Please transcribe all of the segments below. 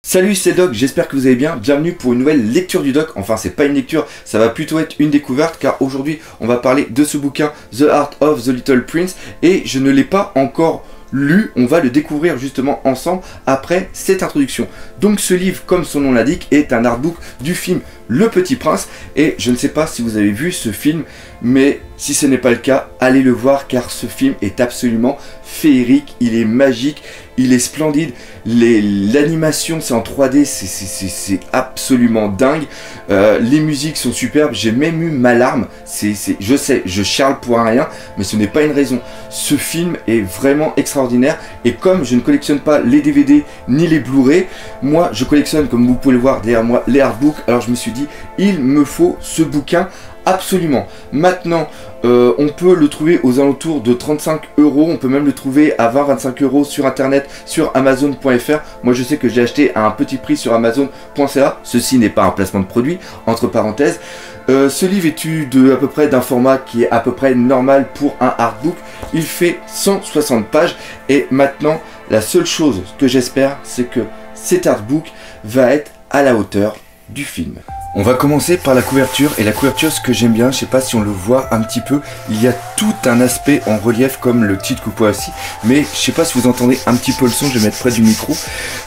Salut, c'est Doc, j'espère que vous allez bien. Bienvenue pour une nouvelle lecture du Doc. Enfin, c'est pas une lecture, ça va plutôt être une découverte car aujourd'hui, on va parler de ce bouquin The Art of the Little Prince et je ne l'ai pas encore lu, on va le découvrir justement ensemble après cette introduction. Donc ce livre, comme son nom l'indique, est un artbook du film Le Petit Prince et je ne sais pas si vous avez vu ce film, mais si ce n'est pas le cas, allez le voir car ce film est absolument féerique, il est magique, il est splendide, l'animation c'est en 3D, c'est absolument dingue, les musiques sont superbes, j'ai même eu ma larme, je sais, je charle pour un rien, mais ce n'est pas une raison. Ce film est vraiment extraordinaire et comme je ne collectionne pas les DVD ni les Blu-ray, moi je collectionne, comme vous pouvez le voir derrière moi, les artbooks, alors je me suis dit, il me faut ce bouquin absolument. Maintenant, on peut le trouver aux alentours de 35 €, on peut même le trouver à 20-25 € sur internet, sur amazon.fr. Moi je sais que j'ai acheté à un petit prix sur amazon.ca, ceci n'est pas un placement de produit, entre parenthèses. Ce livre est de à peu près d'un format qui est à peu près normal pour un artbook. Il fait 160 pages et maintenant la seule chose que j'espère c'est que cet artbook va être à la hauteur du film. On va commencer par la couverture et la couverture, ce que j'aime bien, je sais pas si on le voit un petit peu, il y a tout un aspect en relief comme le titre que vous pouvez aussi, mais je sais pas si vous entendez un petit peu le son, je vais mettre près du micro.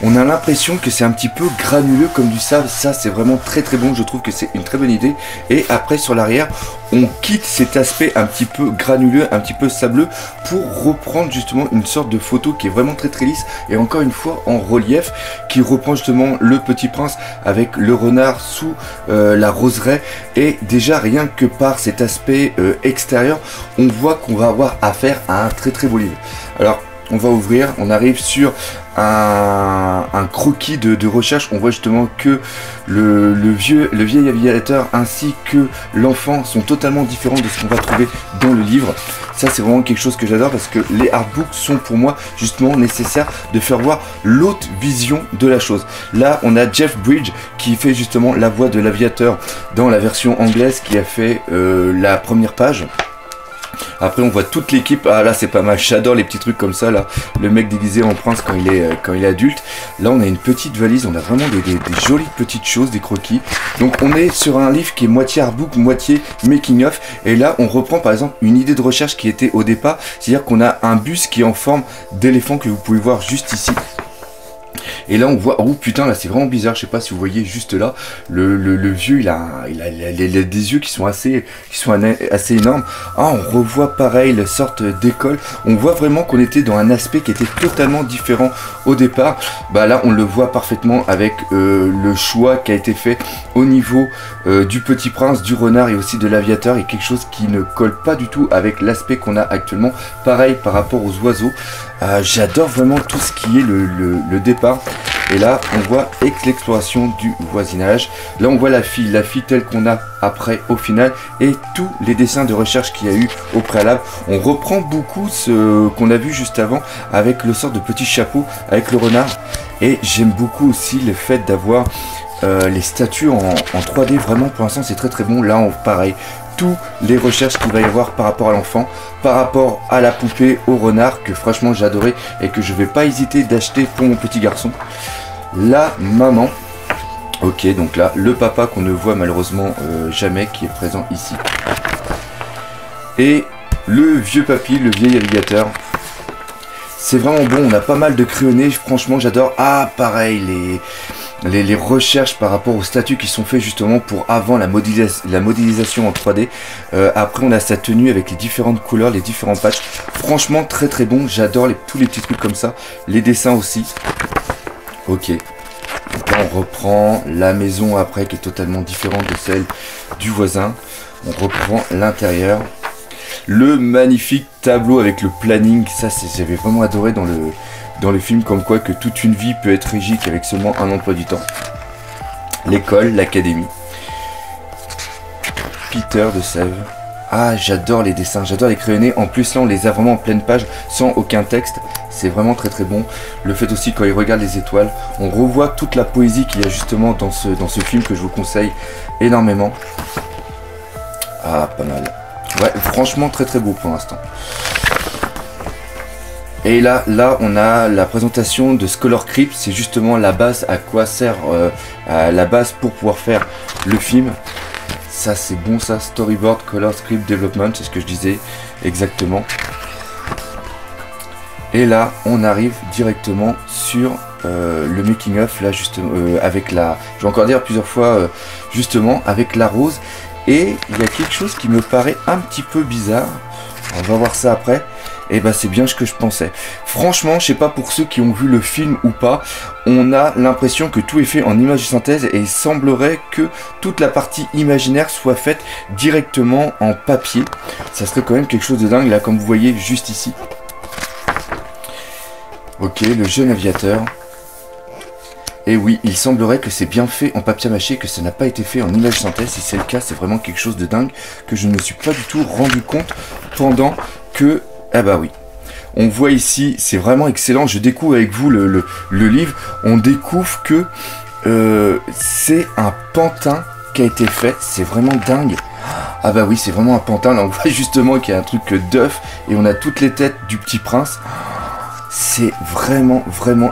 On a l'impression que c'est un petit peu granuleux comme du sable, ça c'est vraiment très bon, je trouve que c'est une très bonne idée. Et après sur l'arrière, on quitte cet aspect un petit peu granuleux, un petit peu sableux pour reprendre justement une sorte de photo qui est vraiment très lisse et encore une fois en relief, qui reprend justement le Petit Prince avec le renard sous la roseraie. Et déjà rien que par cet aspect extérieur, on voit qu'on va avoir affaire à un très beau livre. Alors on va ouvrir, on arrive sur un croquis de recherche. On voit justement que le vieil aviateur ainsi que l'enfant sont totalement différents de ce qu'on va trouver dans le livre. Ça c'est vraiment quelque chose que j'adore parce que les artbooks sont pour moi justement nécessaires de faire voir l'autre vision de la chose. Là on a Jeff Bridges qui fait justement la voix de l'aviateur dans la version anglaise, qui a fait la première page. Après on voit toute l'équipe, ah là c'est pas mal, j'adore les petits trucs comme ça là, le mec déguisé en prince quand il est adulte. Là on a une petite valise, on a vraiment des jolies petites choses, des croquis. Donc on est sur un livre qui est moitié artbook, moitié making of. Et là on reprend par exemple une idée de recherche qui était au départ, c'est-à-dire qu'on a un bus qui est en forme d'éléphant que vous pouvez voir juste ici. Et là on voit, oh putain là c'est vraiment bizarre, je sais pas si vous voyez juste là, le vieux il a des yeux qui sont assez énormes. Ah, on revoit pareil la sorte d'école, on voit vraiment qu'on était dans un aspect qui était totalement différent au départ. Bah là on le voit parfaitement avec le choix qui a été fait au niveau du Petit Prince, du renard et aussi de l'aviateur, et quelque chose qui ne colle pas du tout avec l'aspect qu'on a actuellement. Pareil par rapport aux oiseaux. J'adore vraiment tout ce qui est le départ. Et là on voit l'exploration du voisinage. Là on voit la fille telle qu'on a après au final, et tous les dessins de recherche qu'il y a eu au préalable. On reprend beaucoup ce qu'on a vu juste avant avec le sort de petit chapeau avec le renard. Et j'aime beaucoup aussi le fait d'avoir les statues en 3D. Vraiment pour l'instant c'est très bon. Là pareil, toutes les recherches qu'il va y avoir par rapport à l'enfant, par rapport à la poupée, au renard, que franchement j'ai adoré et que je vais pas hésiter d'acheter pour mon petit garçon. La maman, ok, donc là le papa qu'on ne voit malheureusement jamais, qui est présent ici, et le vieux papy, le vieil alligator. C'est vraiment bon, on a pas mal de crayonnés, franchement j'adore. Ah pareil, les recherches par rapport aux statues qui sont faites justement pour avant la modélisation en 3D. Après on a sa tenue avec les différentes couleurs, les différents patchs. Franchement très bon, j'adore tous les petits trucs comme ça. Les dessins aussi. Ok. Là on reprend la maison après qui est totalement différente de celle du voisin. On reprend l'intérieur. Le magnifique tableau avec le planning, ça j'avais vraiment adoré dans le film, comme quoi que toute une vie peut être régie qu'avec seulement un emploi du temps. L'école, l'académie. Peter de Sèvres. Ah j'adore les dessins, j'adore les crayonnés. En plus là on les a vraiment en pleine page sans aucun texte. C'est vraiment très bon. Le fait aussi quand il regarde les étoiles, on revoit toute la poésie qu'il y a justement dans ce film que je vous conseille énormément. Ah pas mal. Ouais franchement très beau pour l'instant. Et là on a la présentation de Scholar Crypt, c'est justement la base, à quoi sert la base pour pouvoir faire le film. Ça c'est bon ça, Storyboard, Color Script Development, c'est ce que je disais exactement. Et là on arrive directement sur le making of, là justement, avec la, je vais encore dire plusieurs fois, justement avec la rose. Et il y a quelque chose qui me paraît un petit peu bizarre, on va voir ça après. Et bah c'est bien ce que je pensais. Franchement, je sais pas pour ceux qui ont vu le film ou pas, on a l'impression que tout est fait en image de synthèse et il semblerait que toute la partie imaginaire soit faite directement en papier. Ça serait quand même quelque chose de dingue, là comme vous voyez juste ici. Ok, le jeune aviateur. Et oui, il semblerait que c'est bien fait en papier mâché, que ça n'a pas été fait en image synthèse. Si c'est le cas, c'est vraiment quelque chose de dingue que je ne me suis pas du tout rendu compte pendant que... Ah bah oui, on voit ici, c'est vraiment excellent. Je découvre avec vous le livre. On découvre que c'est un pantin qui a été fait. C'est vraiment dingue. Ah bah oui, c'est vraiment un pantin. Là on voit justement qu'il y a un truc d'œuf et on a toutes les têtes du Petit Prince. C'est vraiment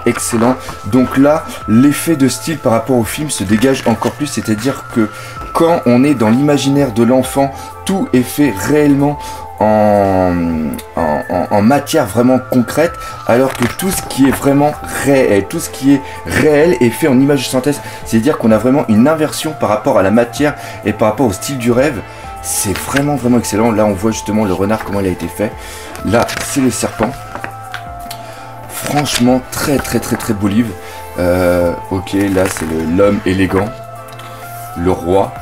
excellent. Donc là, l'effet de style par rapport au film se dégage encore plus. C'est-à-dire que quand on est dans l'imaginaire de l'enfant, tout est fait réellement en matière vraiment concrète, alors que tout ce qui est vraiment réel, tout ce qui est réel est fait en image de synthèse. C'est-à-dire qu'on a vraiment une inversion par rapport à la matière et par rapport au style du rêve. C'est vraiment excellent. Là on voit justement le renard, comment il a été fait. Là c'est le serpent. Franchement très beau livre. Ok, là c'est l'homme élégant, le roi.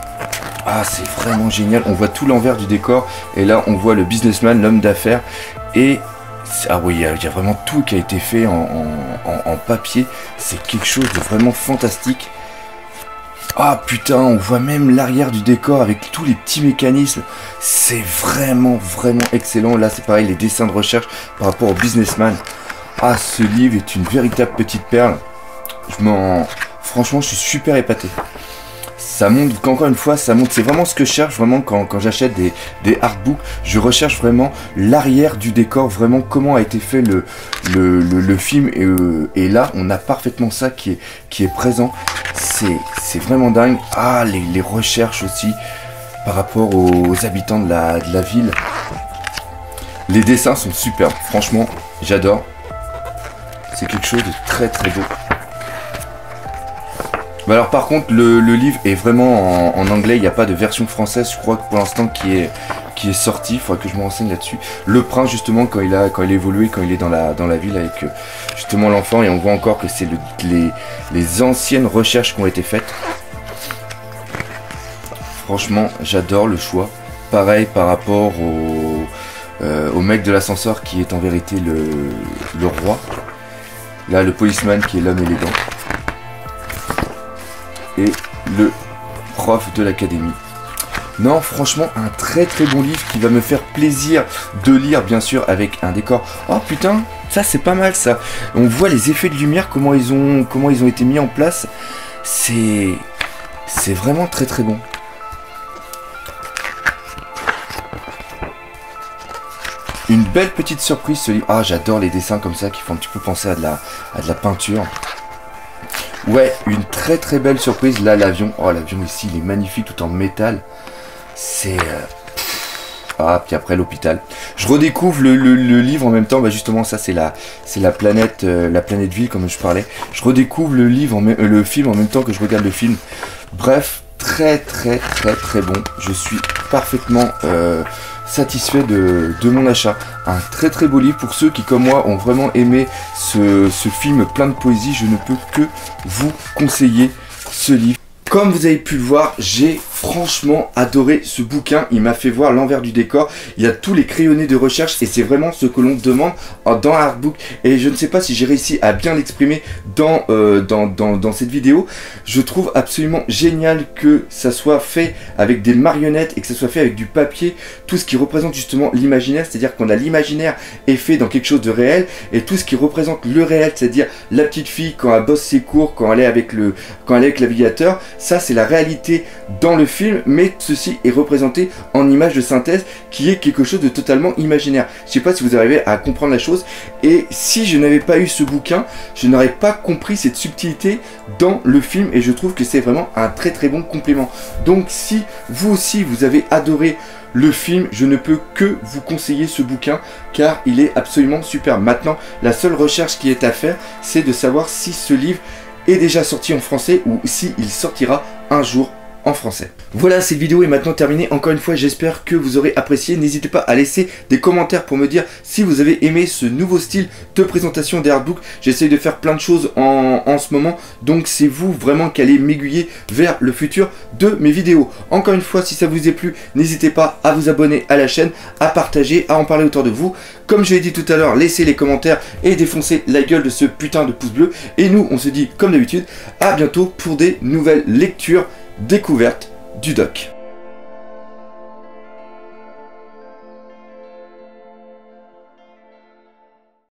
Ah, c'est vraiment génial. On voit tout l'envers du décor. Et là, on voit le businessman, l'homme d'affaires. Et... ah oui, il y a vraiment tout qui a été fait en papier. C'est quelque chose de vraiment fantastique. Ah putain, on voit même l'arrière du décor avec tous les petits mécanismes. C'est vraiment excellent. Là, c'est pareil, les dessins de recherche par rapport au businessman. Ah, ce livre est une véritable petite perle. Franchement, je suis super épaté. Ça montre qu'encore une fois, ça montre, c'est vraiment ce que je cherche vraiment quand j'achète des artbooks. Je recherche vraiment l'arrière du décor, vraiment comment a été fait le film. Et là, on a parfaitement ça qui est présent. C'est vraiment dingue. Ah, les recherches aussi par rapport aux habitants de la ville. Les dessins sont superbes. Franchement, j'adore. C'est quelque chose de très beau. Bah alors par contre le livre est vraiment en anglais, il n'y a pas de version française je crois que pour l'instant qui est sorti, il faudrait que je me renseigne là-dessus. Le prince justement quand il évolué, quand il est dans la ville avec justement l'enfant, et on voit encore que c'est les anciennes recherches qui ont été faites. Franchement j'adore le choix. Pareil par rapport au mec de l'ascenseur qui est en vérité le roi. Là le policeman qui est l'homme élégant. Et le prof de l'académie. Non, franchement, un très bon livre qui va me faire plaisir de lire, bien sûr, avec un décor. Oh putain, ça c'est pas mal ça. On voit les effets de lumière, comment ils ont été mis en place. C'est vraiment très bon. Une belle petite surprise ce livre. Ah, j'adore les dessins comme ça qui font un petit peu penser à de la peinture. Ouais, une très belle surprise. Là, l'avion. Oh, l'avion ici, il est magnifique, tout en métal. C'est... Ah, puis après, l'hôpital. Je redécouvre le livre en même temps. Bah, justement, ça, c'est la planète ville, comme je parlais. Je redécouvre le film en même temps que je regarde le film. Bref, très bon. Je suis parfaitement... satisfait de mon achat. Un très beau livre pour ceux qui comme moi ont vraiment aimé ce film plein de poésie. Je ne peux que vous conseiller ce livre. Comme vous avez pu le voir, j'ai franchement adoré ce bouquin. Il m'a fait voir l'envers du décor. Il y a tous les crayonnés de recherche et c'est vraiment ce que l'on demande dans un artbook. Et je ne sais pas si j'ai réussi à bien l'exprimer dans cette vidéo. Je trouve absolument génial que ça soit fait avec des marionnettes et que ça soit fait avec du papier. Tout ce qui représente justement l'imaginaire, c'est-à-dire qu'on a l'imaginaire est fait dans quelque chose de réel. Et tout ce qui représente le réel, c'est-à-dire la petite fille quand elle bosse ses cours, quand elle est avec l'aviateur, ça c'est la réalité dans le film, mais ceci est représenté en image de synthèse qui est quelque chose de totalement imaginaire. Je sais pas si vous arrivez à comprendre la chose, et si je n'avais pas eu ce bouquin, je n'aurais pas compris cette subtilité dans le film, et je trouve que c'est vraiment un très très bon complément. Donc si vous aussi vous avez adoré le film, je ne peux que vous conseiller ce bouquin car il est absolument super. Maintenant, la seule recherche qui est à faire, c'est de savoir si ce livre est déjà sorti en français ou si il sortira un jour en français. Voilà, cette vidéo est maintenant terminée. Encore une fois, j'espère que vous aurez apprécié. N'hésitez pas à laisser des commentaires pour me dire si vous avez aimé ce nouveau style de présentation des artbooks. J'essaye de faire plein de choses en ce moment, donc c'est vous vraiment qui allez m'aiguiller vers le futur de mes vidéos. Encore une fois, si ça vous a plu, n'hésitez pas à vous abonner à la chaîne, à partager, à en parler autour de vous. Comme je l'ai dit tout à l'heure, laissez les commentaires et défoncez la gueule de ce putain de pouce bleu. Et nous, on se dit comme d'habitude, à bientôt pour des nouvelles lectures découverte du doc.